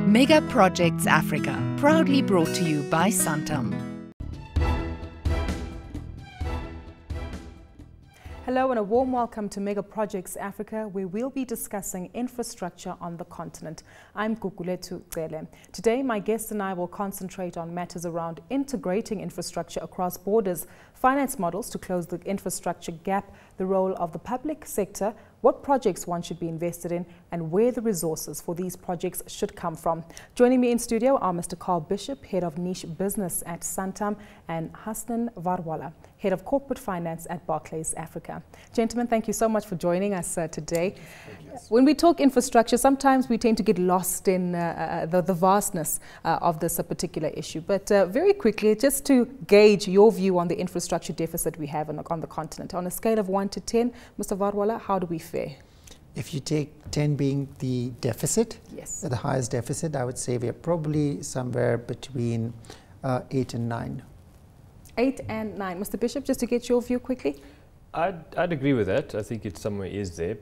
Mega Projects Africa, proudly brought to you by Santam. Hello and a warm welcome to Mega Projects Africa, where we'll be discussing infrastructure on the continent. I'm Gugulethu, Cele. Today, my guests and I will concentrate on matters around integrating infrastructure across borders, finance models to close the infrastructure gap, the role of the public sector, what projects one should be invested in, and where the resources for these projects should come from. Joining me in studio are Mr. Karl Bishop, Head of Niche Business at Santam, and Hasnen Varawalla, Head of Corporate Finance at Barclays Africa. Gentlemen, thank you so much for joining us today. When we talk infrastructure, sometimes we tend to get lost in the vastness of this particular issue. But very quickly, just to gauge your view on the infrastructure deficit we have on the continent, on a scale of 1 to 10, Mr. Varawalla, how do we fare? If you take 10 being the deficit, yes, the highest deficit, I would say we are probably somewhere between 8 and 9. 8 and 9. Mr. Bishop, just to get your view quickly. I'd agree with that. I think it somewhere is there.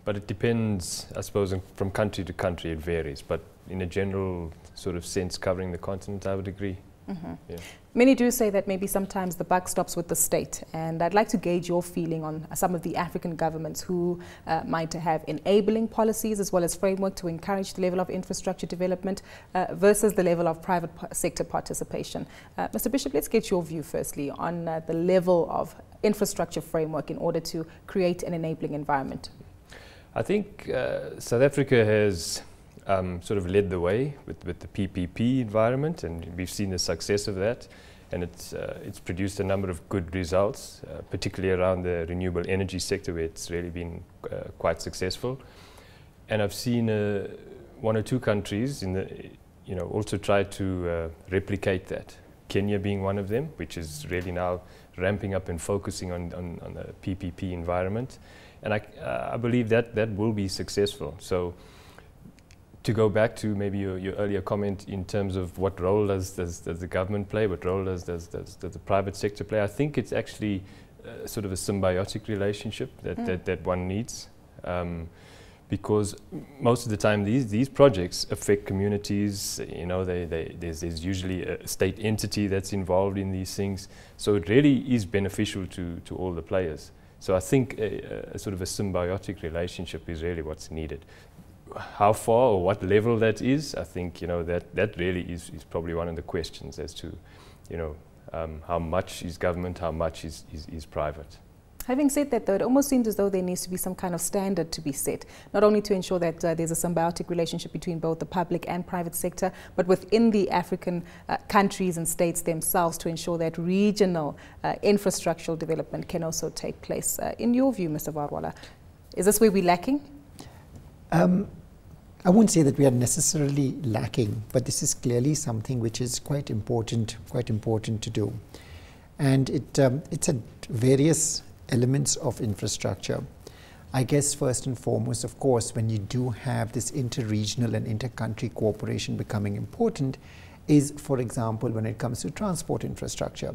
But it depends, I suppose, from country to country it varies. But in a general sort of sense covering the continent, I would agree. Mm-hmm. Yeah. Many do say that maybe sometimes the buck stops with the state, and I'd like to gauge your feeling on some of the African governments who might have enabling policies as well as framework to encourage the level of infrastructure development versus the level of private sector participation. Mr. Bishop, let's get your view firstly on the level of infrastructure framework in order to create an enabling environment. I think South Africa has sort of led the way with the PPP environment, and we've seen the success of that, and it's produced a number of good results, particularly around the renewable energy sector, where it's really been quite successful. And I've seen one or two countries also try to replicate that. Kenya being one of them, which is really now ramping up and focusing on the PPP environment. And I believe that will be successful. So to go back to maybe your earlier comment in terms of what role does the government play, what role does the private sector play, I think it's actually sort of a symbiotic relationship that one needs. Because most of the time these projects affect communities. There's usually a state entity that's involved in these things. So it really is beneficial to all the players. So I think a sort of a symbiotic relationship is really what's needed. How far or what level that is, I think that really is probably one of the questions as to how much is government, how much is private. Having said that, though, it almost seems as though there needs to be some kind of standard to be set, not only to ensure that there's a symbiotic relationship between both the public and private sector, but within the African countries and states themselves to ensure that regional infrastructural development can also take place. In your view, Mr. Varawalla, is this where we're lacking? I wouldn't say that we are necessarily lacking, but this is clearly something which is quite important to do. And it's at various elements of infrastructure. I guess first and foremost, of course, when you do have this inter-regional and inter-country cooperation becoming important is, for example, when it comes to transport infrastructure,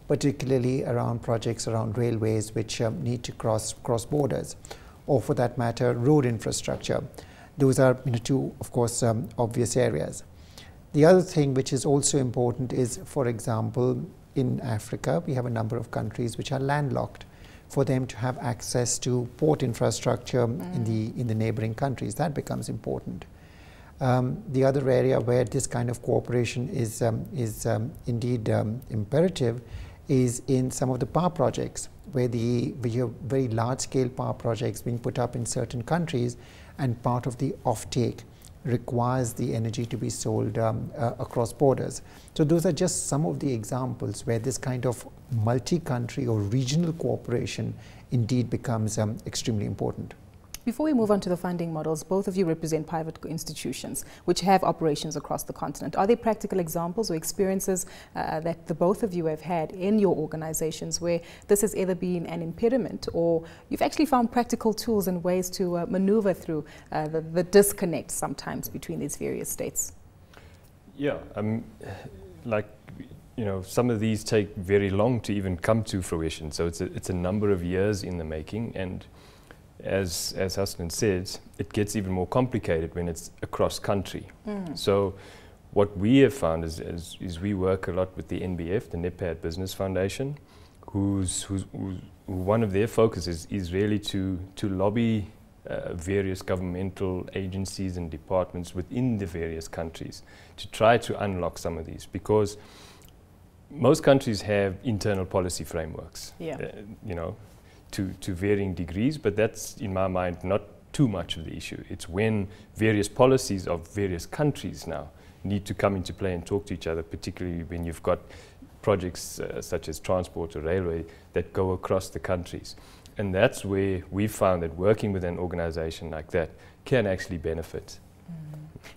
particularly around projects around railways which need to cross borders, or for that matter, road infrastructure. Those are two, of course, obvious areas. The other thing which is also important is, for example, in Africa, we have a number of countries which are landlocked. For them to have access to port infrastructure in the neighboring countries, that becomes important. The other area where this kind of cooperation is indeed imperative is in some of the power projects, where we have very large-scale power projects being put up in certain countries, and part of the offtake requires the energy to be sold across borders. So those are just some of the examples where this kind of multi-country or regional cooperation indeed becomes extremely important. Before we move on to the funding models, both of you represent private institutions which have operations across the continent. Are there practical examples or experiences that the both of you have had in your organizations where this has either been an impediment or you've actually found practical tools and ways to maneuver through the disconnect sometimes between these various states? Yeah, some of these take very long to even come to fruition. So it's a number of years in the making, and as Hasnen said, it gets even more complicated when it's across country. So what we have found is we work a lot with the NBF, the NEPAD Business Foundation, who one of their focuses is really to lobby various governmental agencies and departments within the various countries to try to unlock some of these, because most countries have internal policy frameworks, you know, to varying degrees, but that's, in my mind, not too much of the issue. It's when various policies of various countries now need to come into play and talk to each other, particularly when you've got projects such as transport or railway that go across the countries. And that's where we found that working with an organization like that can actually benefit.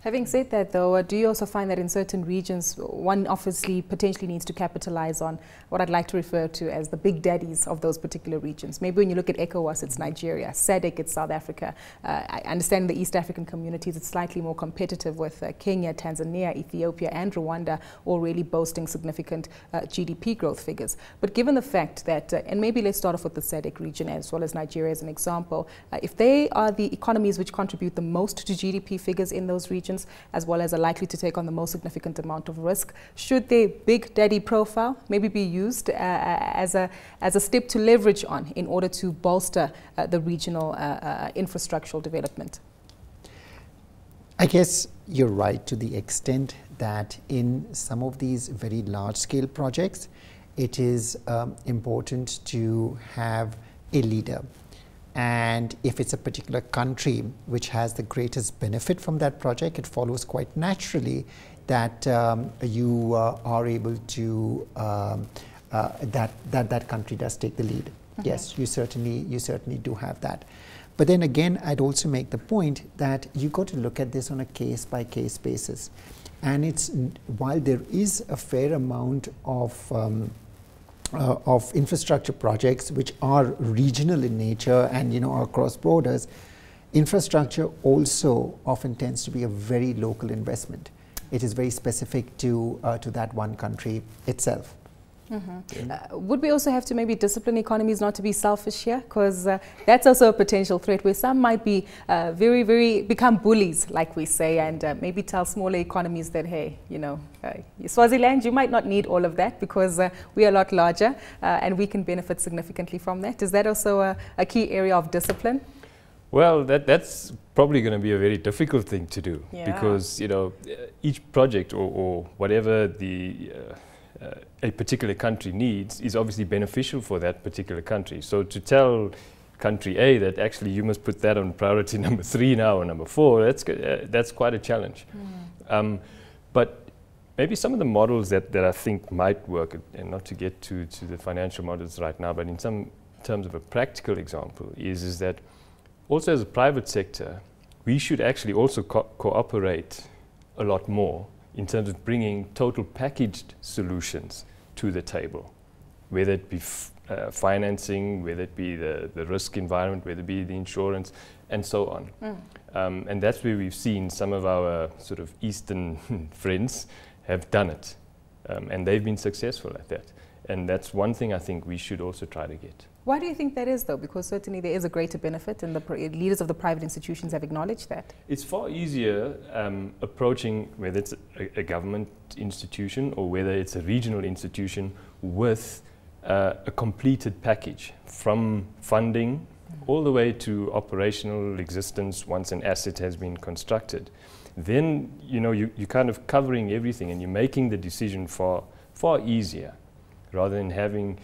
Having said that, though, do you also find that in certain regions, one obviously potentially needs to capitalize on what I'd like to refer to as the big daddies of those particular regions? Maybe when you look at ECOWAS, it's Nigeria, SADC, it's South Africa. I understand the East African communities, it's slightly more competitive with Kenya, Tanzania, Ethiopia, and Rwanda, all really boasting significant GDP growth figures. But given the fact that, and maybe let's start off with the SADC region as well as Nigeria as an example, if they are the economies which contribute the most to GDP figures in those regions, as well as are likely to take on the most significant amount of risk, should their big daddy profile maybe be used as a step to leverage on in order to bolster the regional infrastructural development? I guess you're right to the extent that in some of these very large-scale projects, it is important to have a leader. And if it's a particular country which has the greatest benefit from that project, it follows quite naturally that you are able to, that country does take the lead. Yes, you certainly do have that. But then again, I'd also make the point that you got to look at this on a case-by-case basis. And it's, while there is a fair amount of infrastructure projects which are regional in nature and, you know, are cross borders, infrastructure also often tends to be a very local investment. It is very specific to that one country itself. Would we also have to maybe discipline economies not to be selfish here? Because that's also a potential threat where some might be become bullies, like we say, and maybe tell smaller economies that, hey, you know, Swaziland, you might not need all of that because we are a lot larger and we can benefit significantly from that. Is that also a key area of discipline? Well, that's probably going to be a very difficult thing to do, because, you know, each project or whatever a particular country needs is obviously beneficial for that particular country. So to tell country A that actually you must put that on priority number 3 now or number 4, that's quite a challenge. But maybe some of the models that I think might work, and not to get to the financial models right now, but in some terms of a practical example, is that also as a private sector, we should actually also cooperate a lot more in terms of bringing total packaged solutions to the table, whether it be financing, whether it be the risk environment, whether it be the insurance, and so on. And that's where we've seen some of our sort of Eastern friends have done it, and they've been successful at that. And that's one thing I think we should also try to get. Why do you think that is, though? Because certainly there is a greater benefit, and the leaders of the private institutions have acknowledged that. It's far easier approaching whether it's a government institution or whether it's a regional institution with a completed package, from funding all the way to operational existence once an asset has been constructed. Then, you know, you're kind of covering everything and you're making the decision far easier, rather than having,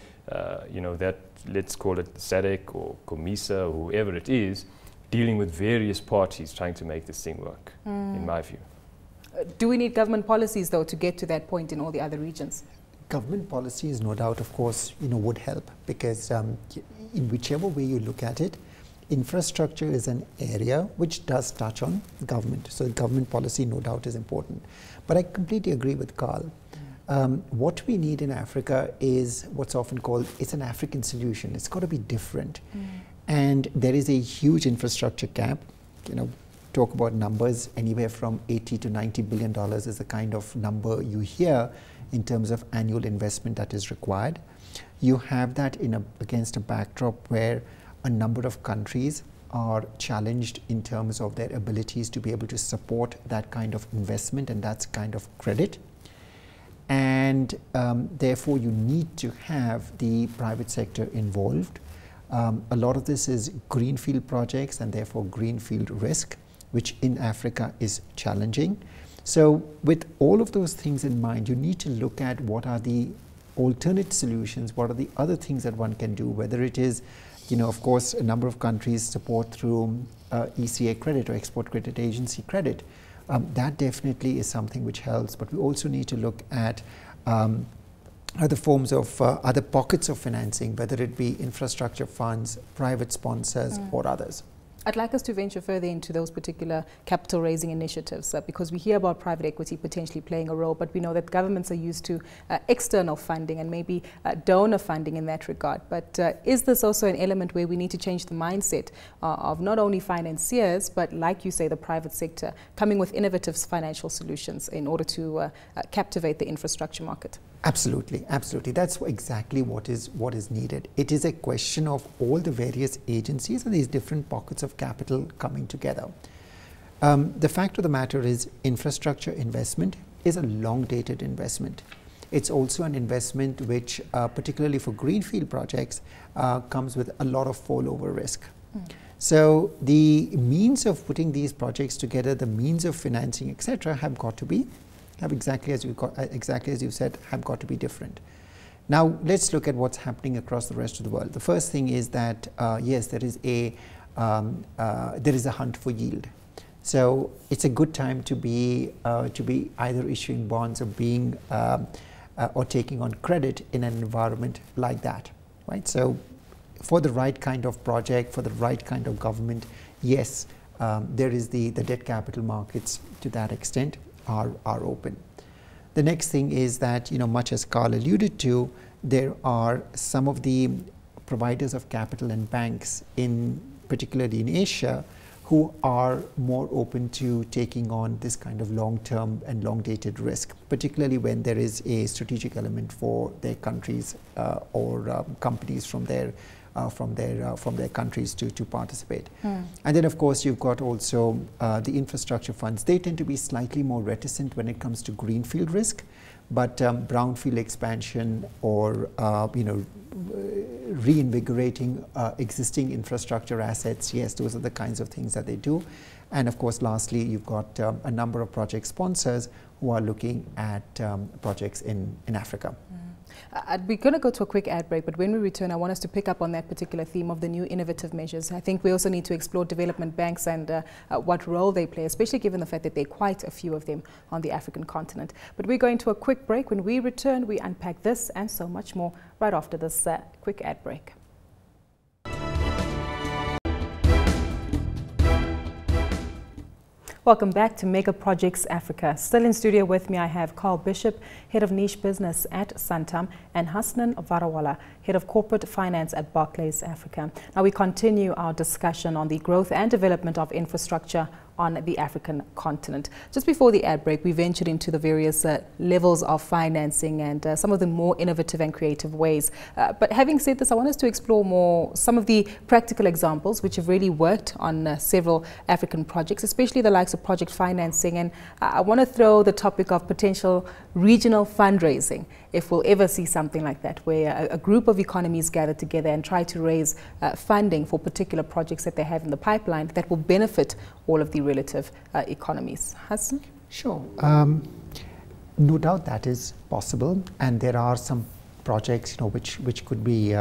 you know, that, let's call it SADC or COMISA or whoever it is, dealing with various parties trying to make this thing work, in my view. Do we need government policies, though, to get to that point in all the other regions? Government policies, no doubt, of course, you know, would help, because in whichever way you look at it, infrastructure is an area which does touch on government. So government policy, no doubt, is important. But I completely agree with Karl. What we need in Africa is what's often called, it's an African solution. It's got to be different. And there is a huge infrastructure gap. You know, talk about numbers, anywhere from $80 to $90 billion is the kind of number you hear in terms of annual investment that is required. You have that against a backdrop where a number of countries are challenged in terms of their abilities to be able to support that kind of investment and that kind of credit. And therefore, you need to have the private sector involved. A lot of this is greenfield projects and therefore greenfield risk, which in Africa is challenging. So with all of those things in mind, you need to look at what are the alternate solutions, what are the other things that one can do, whether it is, of course, a number of countries support through ECA credit or Export Credit Agency credit. That definitely is something which helps, but we also need to look at other forms of, other pockets of financing, whether it be infrastructure funds, private sponsors, or others. I'd like us to venture further into those particular capital raising initiatives because we hear about private equity potentially playing a role, but we know that governments are used to external funding and maybe donor funding in that regard. But is this also an element where we need to change the mindset of not only financiers, but like you say, the private sector coming with innovative financial solutions in order to captivate the infrastructure market? Absolutely, absolutely. That's exactly what is needed. It is a question of all the various agencies and these different pockets of capital coming together. The fact of the matter is infrastructure investment is a long-dated investment. It's also an investment which, particularly for greenfield projects, comes with a lot of fallover risk. So the means of putting these projects together, the means of financing, etc., have exactly as you said, have got to be different. Now let's look at what's happening across the rest of the world. The first thing is that yes, there is a hunt for yield. So it's a good time to be either issuing bonds or being or taking on credit in an environment like that, right? So for the right kind of project, for the right kind of government, yes, there is the debt capital markets to that extent are open. The next thing is that, much as Karl alluded to, there are some of the providers of capital and banks, particularly in Asia, who are more open to taking on this kind of long-term and long-dated risk, particularly when there is a strategic element for their countries or companies from their countries to participate. And then of course you've got also the infrastructure funds. They tend to be slightly more reticent when it comes to greenfield risk, but brownfield expansion or reinvigorating existing infrastructure assets, yes, those are the kinds of things that they do. And of course lastly, you've got a number of project sponsors who are looking at projects in Africa. We're going to go to a quick ad break, but when we return, I want us to pick up on that particular theme of the new innovative measures. I think we also need to explore development banks and what role they play, especially given the fact that there are quite a few of them on the African continent. But we're going to a quick break. When we return, we unpack this and so much more right after this quick ad break. Welcome back to Mega Projects Africa. Still in studio with me, I have Karl Bishop, Head of Niche Business at Santam, and Hasnen Varawalla, Head of Corporate Finance at Barclays Africa. Now we continue our discussion on the growth and development of infrastructure on the African continent. Just before the ad break, we ventured into the various levels of financing and some of the more innovative and creative ways. But having said this, I want us to explore more some of the practical examples which have really worked on several African projects, especially the likes of project financing. And I want to throw the topic of potential regional fundraising, if we'll ever see something like that, where a group of economies gather together and try to raise funding for particular projects that they have in the pipeline that will benefit all of the relative economies. Hassan? Sure. No doubt that is possible, and there are some projects which could be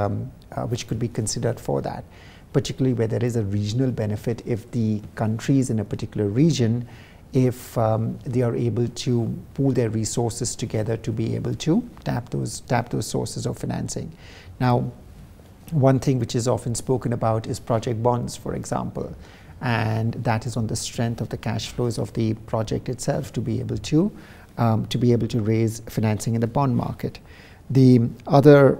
considered for that, particularly where there is a regional benefit if the countries in a particular region, if they are able to pool their resources together to be able to tap those sources of financing. Now, one thing which is often spoken about is project bonds, for example, and that is on the strength of the cash flows of the project itself to be able to raise financing in the bond market. The other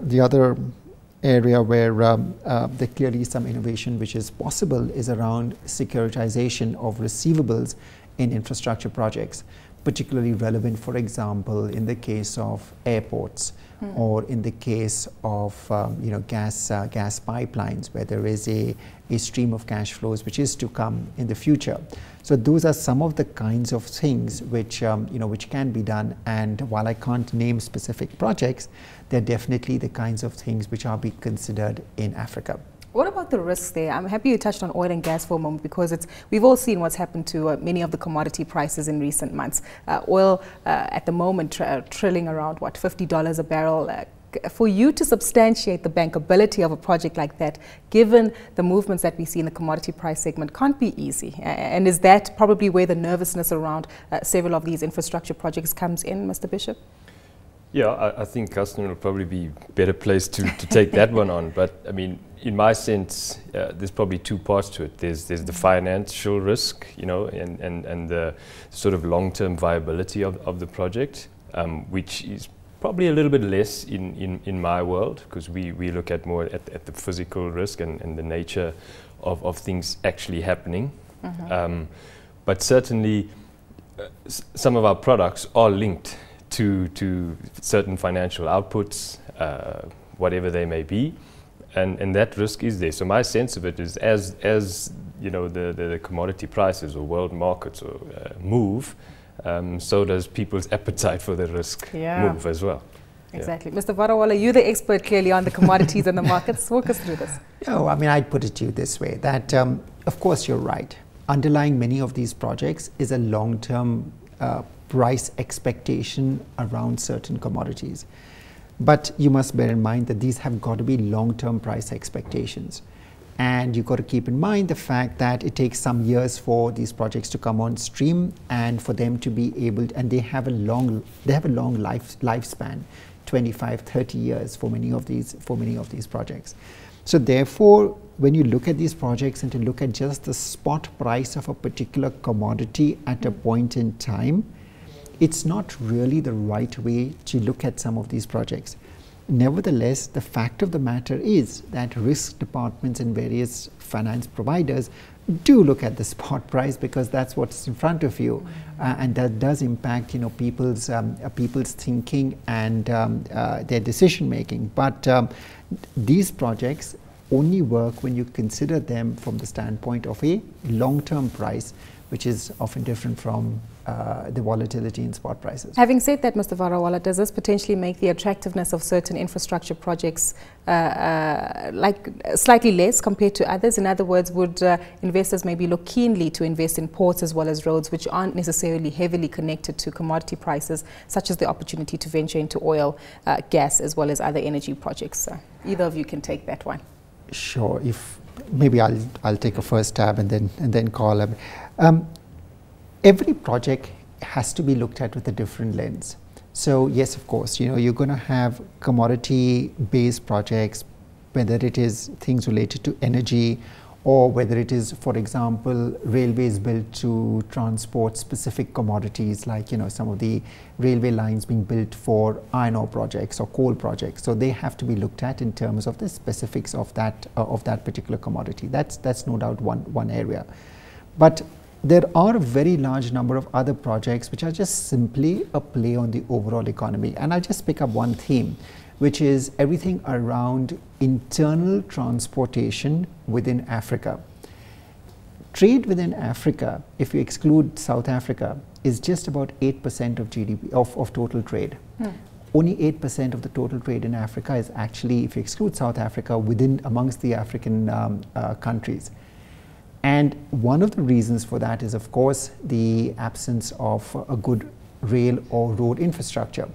area where there clearly is some innovation which is possible is around securitization of receivables in infrastructure projects, particularly relevant, for example, in the case of airports or in the case of gas pipelines, where there is a stream of cash flows which is to come in the future. So those are some of the kinds of things which which can be done. And while I can't name specific projects, they're definitely the kinds of things which are being considered in Africa. What about the risks there? I'm happy you touched on oil and gas for a moment, because we've all seen what's happened to many of the commodity prices in recent months. Oil at the moment trilling around, what, $50 a barrel. For you to substantiate the bankability of a project like that, given the movements that we see in the commodity price segment, can't be easy. And is that probably where the nervousness around several of these infrastructure projects comes in, Mr. Bishop? Yeah, I think Hasnen will probably be better placed to take that one on. But I mean, in my sense, there's probably two parts to it. There's the financial risk, and the sort of long-term viability of the project, which is probably a little bit less in my world, because we look at more at the physical risk and the nature of things actually happening. But certainly, some of our products are linked to certain financial outputs, whatever they may be, and that risk is there. So my sense of it is, as the commodity prices or world markets move, so does people's appetite for the risk move as well. Exactly. Mr. Varawalla, you're the expert clearly on the commodities and the markets. Walk us through this. I mean, I'd put it to you this way, that of course you're right. Underlying many of these projects is a long-term price expectation around certain commodities. But you must bear in mind that these have got to be long-term price expectations. And you've got to keep in mind the fact that it takes some years for these projects to come on stream and for them to be able to, and they have a long lifespan, 25, 30 years for many of these projects. So therefore, when you look at these projects and to look at just the spot price of a particular commodity at a point in time, it's not really the right way to look at some of these projects. Nevertheless, the fact of the matter is that risk departments and various finance providers do look at the spot price, because that's what's in front of you, and that does impact people's thinking and their decision making. But these projects only work when you consider them from the standpoint of a long-term price, which is often different from the volatility in spot prices. Having said that, Mr. Varawalla, does this potentially make the attractiveness of certain infrastructure projects slightly less compared to others? In other words, would investors maybe look keenly to invest in ports as well as roads, which aren't necessarily heavily connected to commodity prices, such as the opportunity to venture into oil, gas, as well as other energy projects? Either of you can take that one. Sure. If maybe I'll take a first stab and then call him. Every project has to be looked at with a different lens. So yes, of course, you're going to have commodity-based projects, whether it is things related to energy, or whether it is, for example, railways built to transport specific commodities, like some of the railway lines being built for iron ore projects or coal projects. So they have to be looked at in terms of the specifics of that particular commodity. That's no doubt one area. But there are a very large number of other projects which are just simply a play on the overall economy. And I'll just pick up one theme, which is everything around internal transportation within Africa. Trade within Africa, if you exclude South Africa, is just about 8% of GDP, of total trade. Only 8% of the total trade in Africa is actually, if you exclude South Africa, amongst the African countries. And one of the reasons for that is, of course, the absence of a good rail or road infrastructure.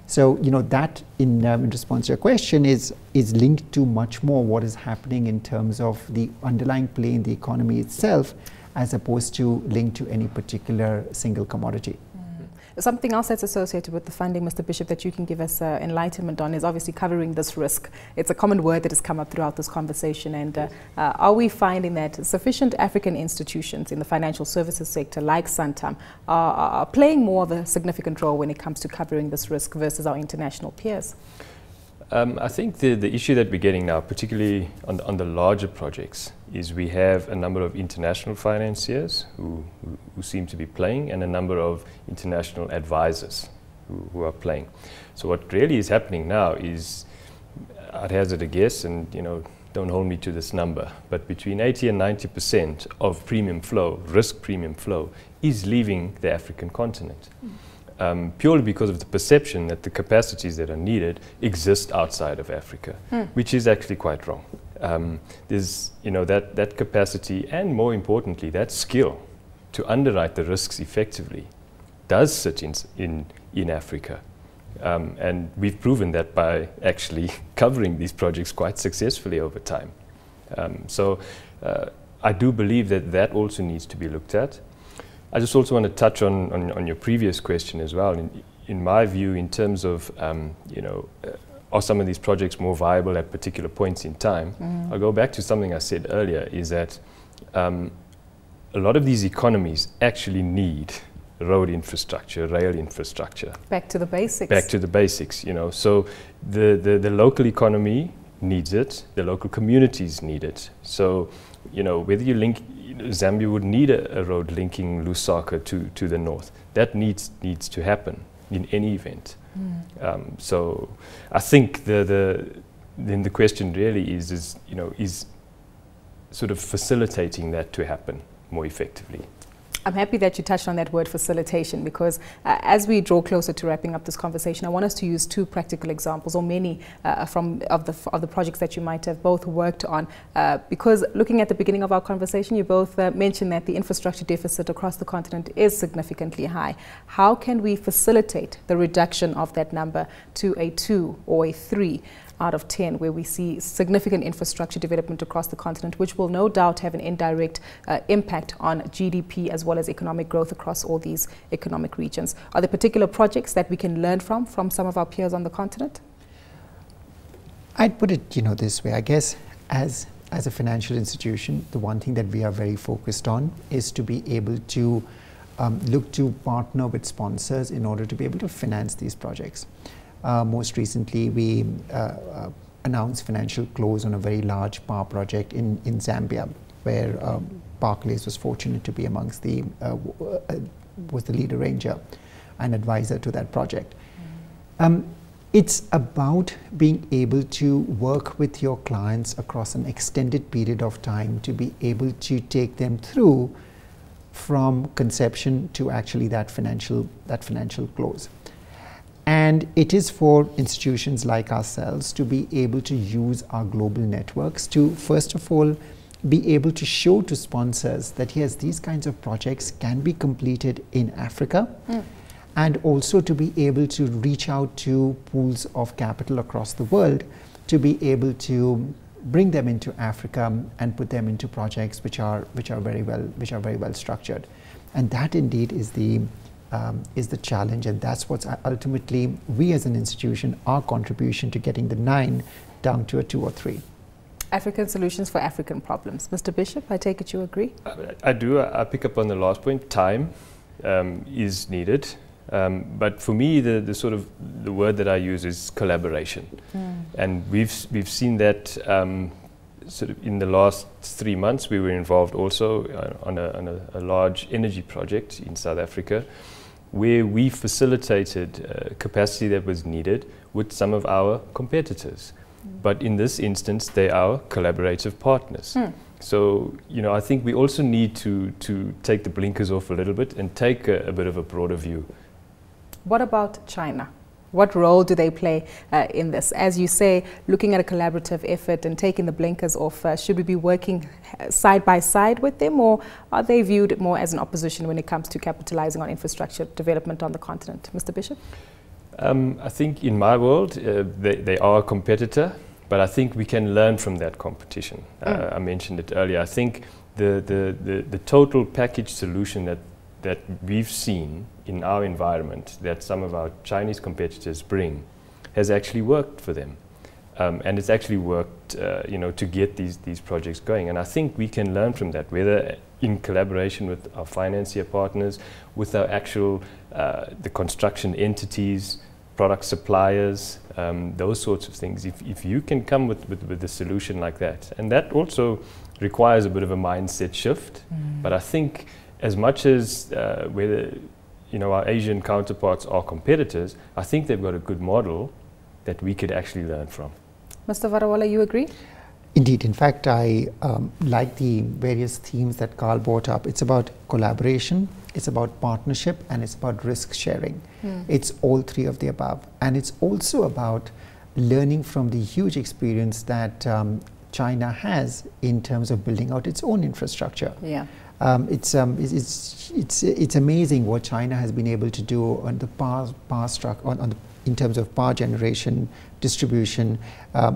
So, that in response to your question is linked to much more what is happening in terms of the underlying play in the economy itself, as opposed to linked to any particular single commodity. Something else that's associated with the funding, Mr. Bishop, that you can give us enlightenment on is obviously covering this risk. It's a common word that has come up throughout this conversation. And are we finding that sufficient African institutions in the financial services sector, like Santam, are playing more of a significant role when it comes to covering this risk versus our international peers? I think the issue that we're getting now, particularly on the larger projects, is we have a number of international financiers who seem to be playing, and a number of international advisors who are playing. So what really is happening now is, I'd hazard a guess, and don't hold me to this number, but between 80 and 90% of premium flow, risk premium flow, is leaving the African continent. Purely because of the perception that the capacities that are needed exist outside of Africa, which is actually quite wrong. There's that capacity, and more importantly, that skill to underwrite the risks effectively does sit in Africa. And we've proven that by actually covering these projects quite successfully over time. So I do believe that also needs to be looked at. I just also want to touch on your previous question as well. In my view, in terms of, are some of these projects more viable at particular points in time? I'll go back to something I said earlier, is that a lot of these economies actually need road infrastructure, rail infrastructure. Back to the basics. Back to the basics, So the local economy needs it, the local communities need it. So, whether you link, Zambia would need a road linking Lusaka to the north. That needs to happen in any event. So I think then the question really is sort of facilitating that to happen more effectively. I'm happy that you touched on that word facilitation, because as we draw closer to wrapping up this conversation, I want us to use two practical examples, or many of the projects that you might have both worked on. Because looking at the beginning of our conversation, you both mentioned that the infrastructure deficit across the continent is significantly high. How can we facilitate the reduction of that number to a 2 or a 3 out of 10, where we see significant infrastructure development across the continent, which will no doubt have an indirect impact on GDP as well as economic growth across all these economic regions? Are there particular projects that we can learn from some of our peers on the continent? I'd put it, this way. I guess as a financial institution, the one thing that we are very focused on is to be able to look to partner with sponsors in order to be able to finance these projects. Most recently, we announced financial close on a very large power project in Zambia, where Barclays was fortunate to be amongst was the lead arranger and advisor to that project. It's about being able to work with your clients across an extended period of time to be able to take them through from conception to actually that financial close. And it is for institutions like ourselves to be able to use our global networks to, first of all, be able to show to sponsors that, yes, these kinds of projects can be completed in Africa, and also to be able to reach out to pools of capital across the world to be able to bring them into Africa and put them into projects which are very well structured. And that indeed is the challenge, and that's what's ultimately, we as an institution, our contribution to getting the 9 down to a 2 or 3. African solutions for African problems. Mr. Bishop, I take it you agree? I do. I pick up on the last point. Time is needed, but for me, the word that I use is collaboration, and we've seen that sort of in the last 3 months. We were involved also on a large energy project in South Africa, where we facilitated capacity that was needed with some of our competitors. But in this instance, they are collaborative partners. So, I think we also need to take the blinkers off a little bit and take a bit of a broader view. What about China? What role do they play in this? As you say, looking at a collaborative effort and taking the blinkers off, should we be working side by side with them, or are they viewed more as an opposition when it comes to capitalizing on infrastructure development on the continent? Mr. Bishop? I think in my world, they are a competitor, but I think we can learn from that competition. I mentioned it earlier. I think the total package solution that we've seen in our environment that some of our Chinese competitors bring has actually worked for them. And it's actually worked to get these projects going. And I think we can learn from that, whether in collaboration with our financier partners, with our actual the construction entities, product suppliers, those sorts of things. If you can come with a solution like that, and that also requires a bit of a mindset shift. But I think as much as whether our Asian counterparts are competitors, I think they've got a good model that we could actually learn from. Mr. Varawalla, you agree? Indeed. In fact, I like the various themes that Karl brought up. It's about collaboration, it's about partnership, and it's about risk sharing. It's all three of the above. And it's also about learning from the huge experience that China has in terms of building out its own infrastructure. Yeah. It's amazing what China has been able to do on the in terms of power generation, distribution,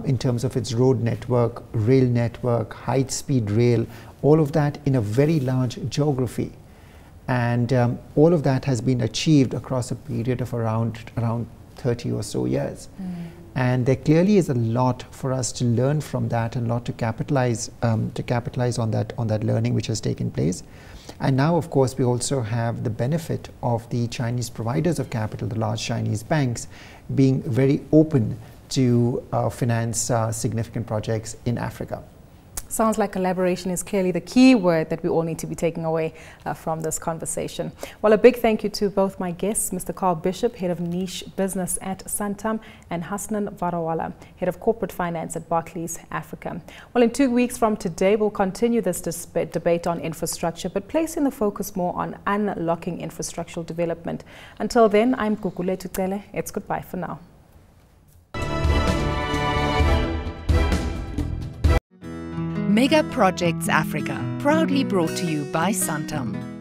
in terms of its road network, rail network, high-speed rail, all of that in a very large geography. And all of that has been achieved across a period of around 30 or so years. And there clearly is a lot for us to learn from that, and a lot to capitalize on that learning which has taken place. And now, of course, we also have the benefit of the Chinese providers of capital, the large Chinese banks, being very open to finance significant projects in Africa. Sounds like collaboration is clearly the key word that we all need to be taking away from this conversation. Well, a big thank you to both my guests, Mr. Karl Bishop, Head of Niche Business at Santam, and Hasnen Varawalla, Head of Corporate Finance at Barclays Africa. Well, in 2 weeks from today, we'll continue this debate on infrastructure, but placing the focus more on unlocking infrastructural development. Until then, I'm Gugulethu Cele. It's goodbye for now. Mega Projects Africa, proudly brought to you by Santam.